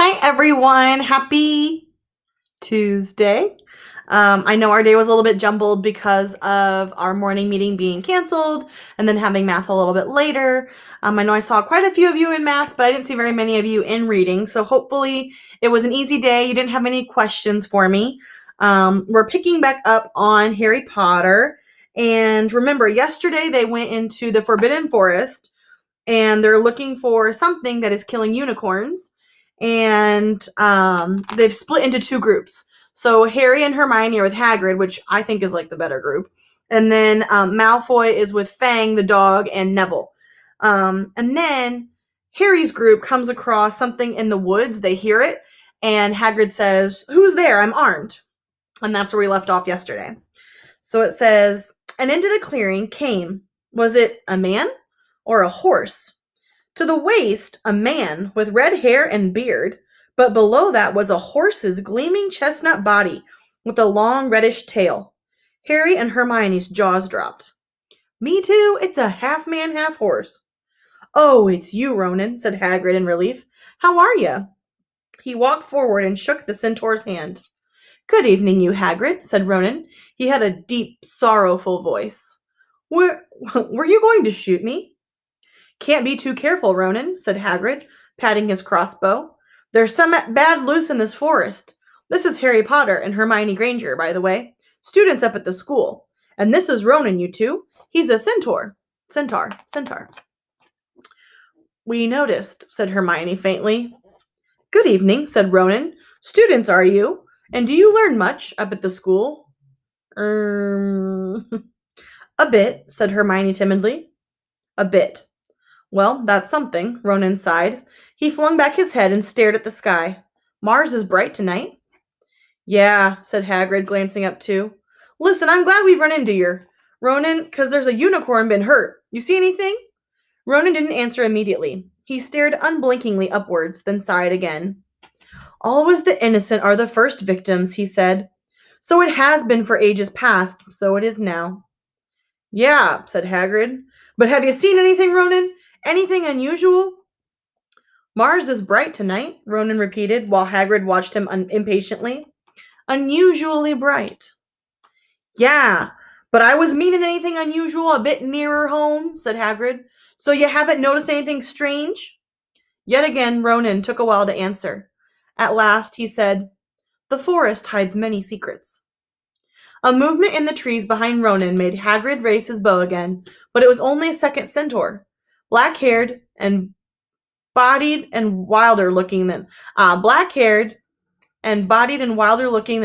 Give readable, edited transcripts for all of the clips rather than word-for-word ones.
Hi, everyone. Happy Tuesday. I know our day was a little bit jumbled because of our morning meeting being canceled and then having math a little bit later. I know I saw quite a few of you in math, but I didn't see very many of you in reading. So hopefully it was an easy day. You didn't have any questions for me. We're picking back up on Harry Potter. And remember, yesterday they went into the Forbidden Forest and they're looking for something that is killing unicorns. And they've split into two groups. So Harry and Hermione are with Hagrid, which I think is like the better group. And then Malfoy is with Fang, the dog, and Neville. And then Harry's group comes across something in the woods. They hear it. And Hagrid says, "Who's there? I'm armed." And that's where we left off yesterday. So it says, "And into the clearing came, was it a man or a horse? To the waist, a man with red hair and beard, but below that was a horse's gleaming chestnut body with a long reddish tail." Harry and Hermione's jaws dropped. "Me too, it's a half man, half horse." "Oh, it's you, Ronan," said Hagrid in relief. "How are you?" He walked forward and shook the centaur's hand. "Good evening, you Hagrid," said Ronan. He had a deep, sorrowful voice. Were you going to shoot me?" "Can't be too careful, Ronan," said Hagrid, patting his crossbow. "There's some bad loose in this forest. This is Harry Potter and Hermione Granger, by the way, students up at the school. And this is Ronan, you two. He's a centaur. Centaur. "We noticed," said Hermione faintly. "Good evening," said Ronan. "Students, are you? And do you learn much up at the school?" A bit," said Hermione timidly. "A bit. Well, that's something," Ronan sighed. He flung back his head and stared at the sky. "Mars is bright tonight." "Yeah," said Hagrid, glancing up too. "Listen, I'm glad we've run into you, Ronan, 'cause there's a unicorn been hurt. You see anything?" Ronan didn't answer immediately. He stared unblinkingly upwards, then sighed again. "Always the innocent are the first victims," he said. "So it has been for ages past, so it is now." "Yeah," said Hagrid. "But have you seen anything, Ronan? Anything unusual?" "Mars is bright tonight," Ronan repeated, while Hagrid watched him impatiently. "Unusually bright." "Yeah, but I was meaning anything unusual a bit nearer home," said Hagrid. "So you haven't noticed anything strange?" Yet again Ronan took a while to answer. At last he said, "The forest hides many secrets." A movement in the trees behind Ronan made Hagrid raise his bow again, but it was only a second centaur, black-haired and bodied and wilder looking than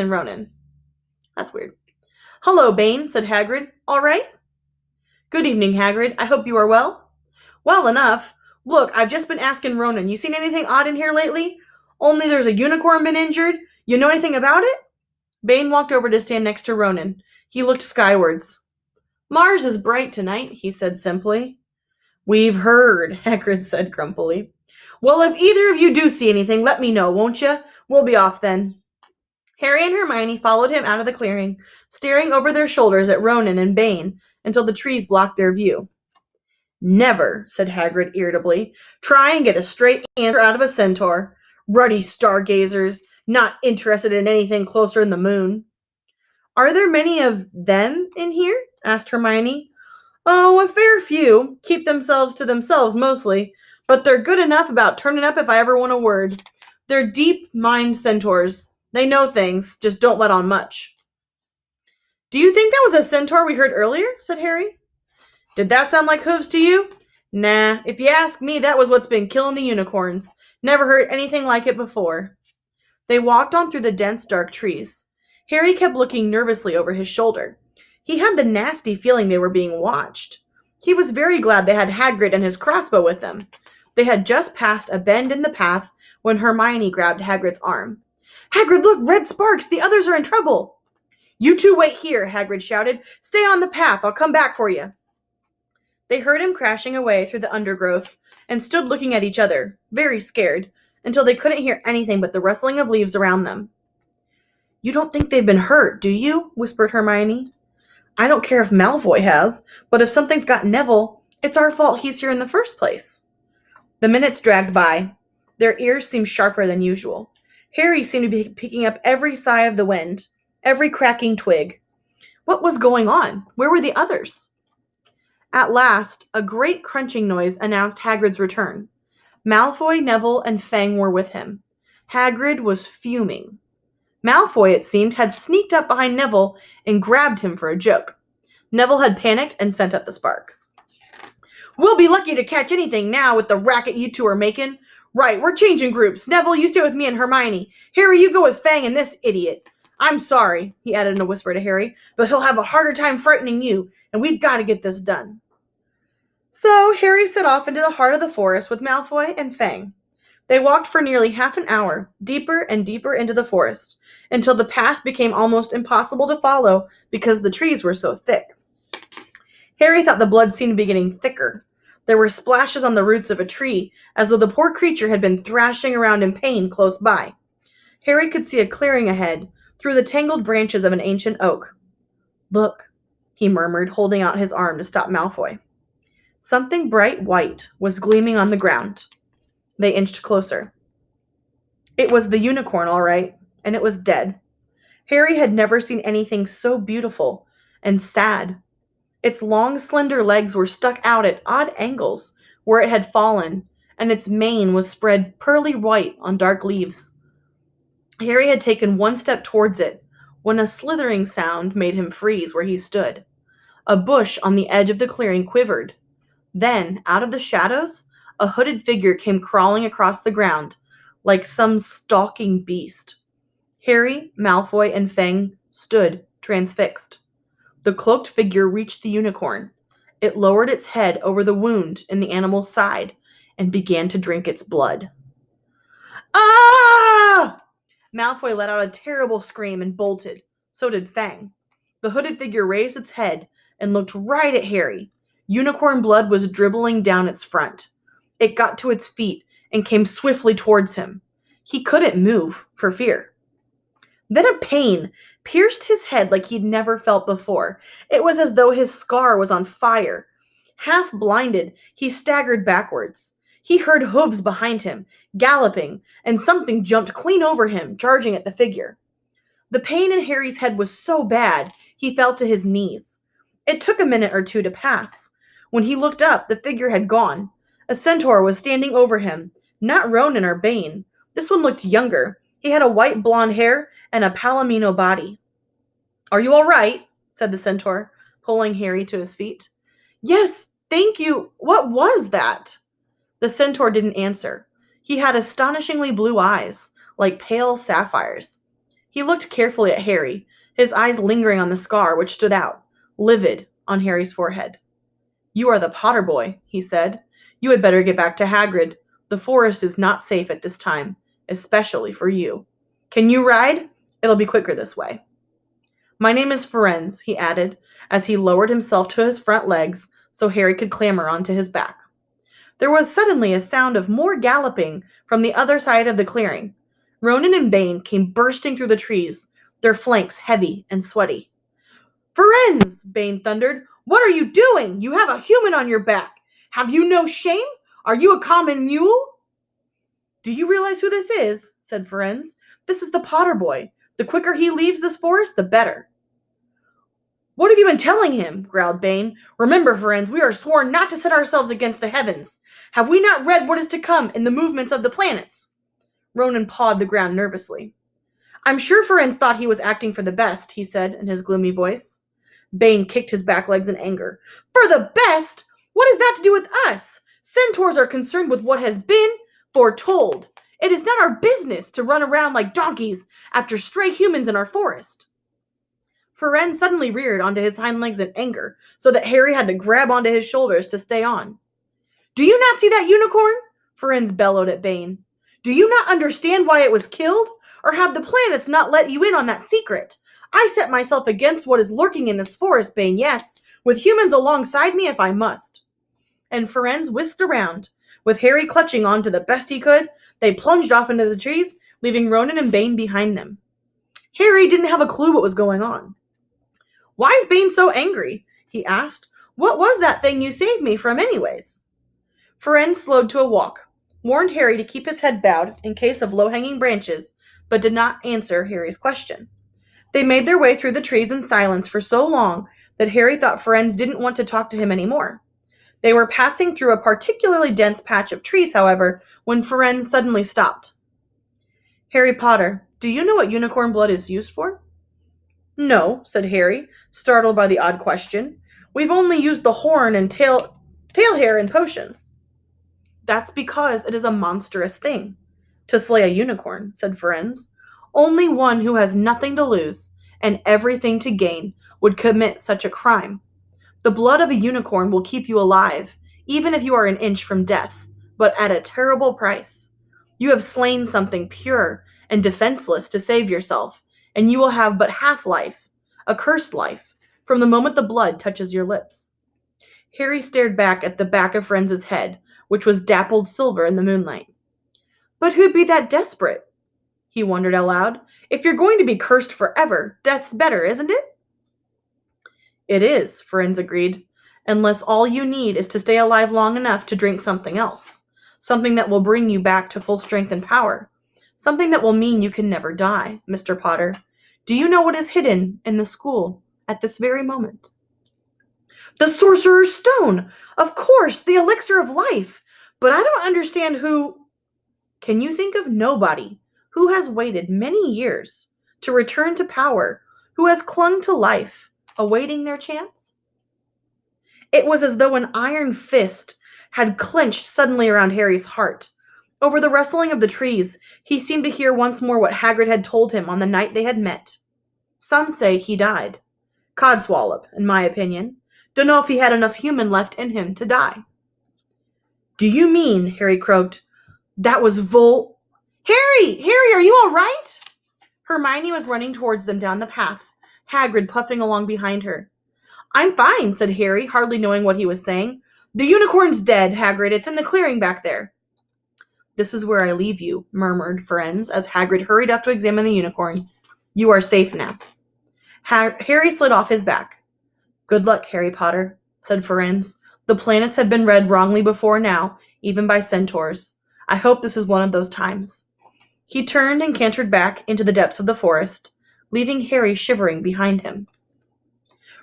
Ronan. That's weird. "Hello, Bane," said Hagrid. "All right?" "Good evening, Hagrid. I hope you are well." "Well enough. Look, I've just been asking Ronan. You seen anything odd in here lately? Only there's a unicorn been injured. You know anything about it?" Bane walked over to stand next to Ronan. He looked skywards. "Mars is bright tonight," he said simply. "We've heard," Hagrid said grumpily. "Well, if either of you do see anything, let me know, won't you? We'll be off then." Harry and Hermione followed him out of the clearing, staring over their shoulders at Ronan and Bane until the trees blocked their view. "Never," said Hagrid irritably, "try and get a straight answer out of a centaur. Ruddy stargazers, not interested in anything closer than the moon." "Are there many of them in here?" asked Hermione. "Oh, a fair few. Keep themselves to themselves mostly, but they're good enough about turning up if I ever want a word. They're deep-mind centaurs. They know things, just don't let on much." "Do you think that was a centaur we heard earlier?" said Harry. "Did that sound like hooves to you?" "Nah, if you ask me, that was what's been killing the unicorns. Never heard anything like it before." They walked on through the dense, dark trees. Harry kept looking nervously over his shoulder. He had the nasty feeling they were being watched. He was very glad they had Hagrid and his crossbow with them. They had just passed a bend in the path when Hermione grabbed Hagrid's arm. "Hagrid, look, red sparks! The others are in trouble!" "You two wait here," Hagrid shouted. "Stay on the path. I'll come back for you." They heard him crashing away through the undergrowth and stood looking at each other, very scared, until they couldn't hear anything but the rustling of leaves around them. "You don't think they've been hurt, do you?" whispered Hermione. "I don't care if Malfoy has, but if something's got Neville, it's our fault he's here in the first place." The minutes dragged by. Their ears seemed sharper than usual. Harry seemed to be picking up every sigh of the wind, every cracking twig. What was going on? Where were the others? At last, a great crunching noise announced Hagrid's return. Malfoy, Neville, and Fang were with him. Hagrid was fuming. Malfoy, it seemed, had sneaked up behind Neville and grabbed him for a joke. Neville had panicked and sent up the sparks. We'll be lucky to catch anything now with the racket you two are making. Right, we're changing groups. Neville, you stay with me and Hermione. Harry, you go with Fang and this idiot. I'm sorry, he added in a whisper to Harry, but he'll have a harder time frightening you, and we've got to get this done. So Harry set off into the heart of the forest with Malfoy and Fang. They walked for nearly half an hour, deeper and deeper into the forest, until the path became almost impossible to follow because the trees were so thick. Harry thought the blood seemed to be getting thicker. There were splashes on the roots of a tree, as though the poor creature had been thrashing around in pain close by. Harry could see a clearing ahead, through the tangled branches of an ancient oak. Look, he murmured, holding out his arm to stop Malfoy. Something bright white was gleaming on the ground. They inched closer. It was the unicorn, all right, and it was dead. Harry had never seen anything so beautiful and sad. Its long, slender legs were stuck out at odd angles where it had fallen, and its mane was spread pearly white on dark leaves. Harry had taken one step towards it when a slithering sound made him freeze where he stood. A bush on the edge of the clearing quivered. Then, out of the shadows, a hooded figure came crawling across the ground, like some stalking beast. Harry, Malfoy, and Fang stood transfixed. The cloaked figure reached the unicorn. It lowered its head over the wound in the animal's side and began to drink its blood. Ah! Malfoy let out a terrible scream and bolted. So did Fang. The hooded figure raised its head and looked right at Harry. Unicorn blood was dribbling down its front. It got to its feet and came swiftly towards him. He couldn't move for fear. Then a pain pierced his head like he'd never felt before. It was as though his scar was on fire. Half blinded, he staggered backwards. He heard hooves behind him, galloping, and something jumped clean over him, charging at the figure. The pain in Harry's head was so bad, he fell to his knees. It took a minute or two to pass. When he looked up, the figure had gone. A centaur was standing over him, not Ronan or Bane. This one looked younger. He had a white blonde hair and a palomino body. Are you all right? Said the centaur, pulling Harry to his feet. Yes, thank you. What was that? The centaur didn't answer. He had astonishingly blue eyes, like pale sapphires. He looked carefully at Harry, his eyes lingering on the scar which stood out, livid, on Harry's forehead. You are the Potter boy, he said. You had better get back to Hagrid. The forest is not safe at this time, especially for you. Can you ride? It'll be quicker this way. My name is Ferenz, he added, as he lowered himself to his front legs so Harry could clamber onto his back. There was suddenly a sound of more galloping from the other side of the clearing. Ronan and Bane came bursting through the trees, their flanks heavy and sweaty. Ferenz, Bane thundered. What are you doing? You have a human on your back. Have you no shame? Are you a common mule? Do you realize who this is? Said Ferenz. This is the Potter boy. The quicker he leaves this forest, the better. What have you been telling him? Growled Bane. Remember, Ferenz, we are sworn not to set ourselves against the heavens. Have we not read what is to come in the movements of the planets? Ronan pawed the ground nervously. I'm sure Ferenz thought he was acting for the best, he said in his gloomy voice. Bane kicked his back legs in anger. For the best? What has that to do with us? Centaurs are concerned with what has been foretold. It is not our business to run around like donkeys after stray humans in our forest. Ferenz suddenly reared onto his hind legs in anger, so that Harry had to grab onto his shoulders to stay on. Do you not see that unicorn? Ferenz bellowed at Bane. Do you not understand why it was killed? Or have the planets not let you in on that secret? I set myself against what is lurking in this forest, Bane, yes, with humans alongside me if I must. And Ferenz whisked around. With Harry clutching on to the best he could, they plunged off into the trees, leaving Ronan and Bane behind them. Harry didn't have a clue what was going on. Why is Bane so angry? He asked. What was that thing you saved me from anyways? Ferenz slowed to a walk. warned Harry to keep his head bowed in case of low-hanging branches, but did not answer Harry's question. They made their way through the trees in silence for so long that Harry thought Firenze didn't want to talk to him anymore. They were passing through a particularly dense patch of trees, however, when Firenze suddenly stopped. "Harry Potter, do you know what unicorn blood is used for?" "No," said Harry, startled by the odd question. "We've only used the horn and tail hair in potions." "That's because it is a monstrous thing to slay a unicorn," said Firenze. "Only one who has nothing to lose and everything to gain would commit such a crime. The blood of a unicorn will keep you alive, even if you are an inch from death, but at a terrible price. You have slain something pure and defenseless to save yourself, and you will have but half life, a cursed life, from the moment the blood touches your lips." Harry stared back at the back of Firenze's head, which was dappled silver in the moonlight. "But who'd be that desperate?" he wondered aloud. "If you're going to be cursed forever, death's better, isn't it?" "It is," Firenze agreed, "unless all you need is to stay alive long enough to drink something else. Something that will bring you back to full strength and power. Something that will mean you can never die, Mr. Potter. Do you know what is hidden in the school at this very moment?" "The Sorcerer's Stone! Of course, the elixir of life! But I don't understand who—" "Can you think of nobody who has waited many years to return to power, who has clung to life, awaiting their chance?" It was as though an iron fist had clenched suddenly around Harry's heart. Over the rustling of the trees, he seemed to hear once more what Hagrid had told him on the night they had met. "Some say he died. Codswallop, in my opinion. Don't know if he had enough human left in him to die." "Do you mean," Harry croaked, "that was Harry! Harry, are you all right?" Hermione was running towards them down the path, Hagrid puffing along behind her. "I'm fine," said Harry, hardly knowing what he was saying. "The unicorn's dead, Hagrid. It's in the clearing back there." "This is where I leave you," murmured Firenze, as Hagrid hurried up to examine the unicorn. "You are safe now." Harry slid off his back. "Good luck, Harry Potter," said Firenze. "The planets have been read wrongly before now, even by centaurs. I hope this is one of those times." He turned and cantered back into the depths of the forest, leaving Harry shivering behind him.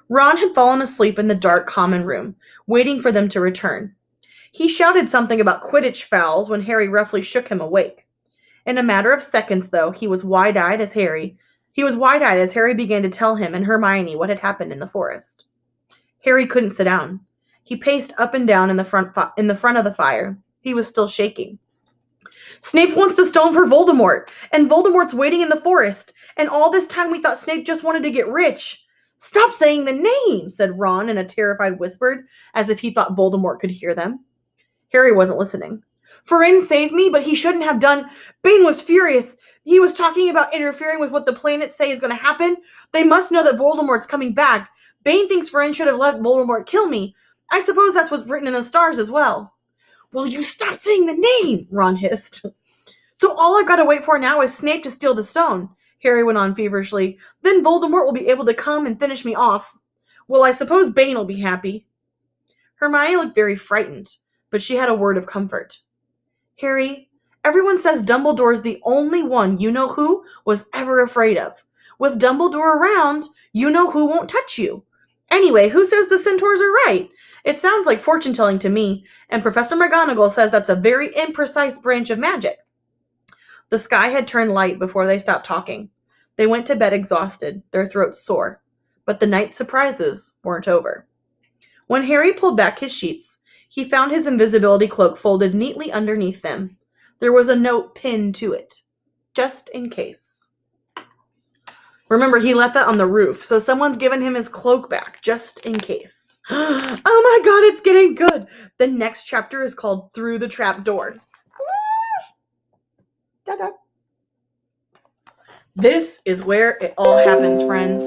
Ron had fallen asleep in the dark common room, waiting for them to return. He shouted something about Quidditch fouls when Harry roughly shook him awake. In a matter of seconds, though, he was wide-eyed as Harry began to tell him and Hermione what had happened in the forest. Harry couldn't sit down. He paced up and down in the front of the fire. He was still shaking. "Snape wants the stone for Voldemort, and Voldemort's waiting in the forest, and all this time we thought Snape just wanted to get rich." "Stop saying the name," said Ron in a terrified whisper, as if he thought Voldemort could hear them. Harry wasn't listening. "Firenze saved me, but he shouldn't have done. Bane was furious. He was talking about interfering with what the planets say is going to happen. They must know that Voldemort's coming back. Bane thinks Firenze should have let Voldemort kill me. I suppose that's what's written in the stars as well." "Will you stop saying the name?" Ron hissed. "So all I've got to wait for now is Snape to steal the stone," Harry went on feverishly. "Then Voldemort will be able to come and finish me off. Well, I suppose Bane will be happy." Hermione looked very frightened, but she had a word of comfort. "Harry, everyone says Dumbledore's the only one you-know-who was ever afraid of. With Dumbledore around, you-know-who won't touch you. Anyway, who says the centaurs are right? It sounds like fortune-telling to me, and Professor McGonagall says that's a very imprecise branch of magic." The sky had turned light before they stopped talking. They went to bed exhausted, their throats sore. But the night's surprises weren't over. When Harry pulled back his sheets, he found his invisibility cloak folded neatly underneath them. There was a note pinned to it, just in case. Remember, he left that on the roof, so someone's given him his cloak back, just in case. Oh my god, it's getting good! The next chapter is called Through the Trap Door. Da-da. This is where it all happens, friends.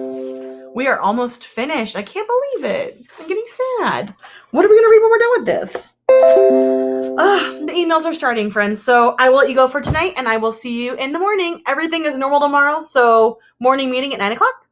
We are almost finished. I can't believe it. I'm getting sad. What are we going to read when we're done with this? The emails are starting, friends. So I will let you go for tonight, and I will see you in the morning. Everything is normal tomorrow, so morning meeting at 9 o'clock.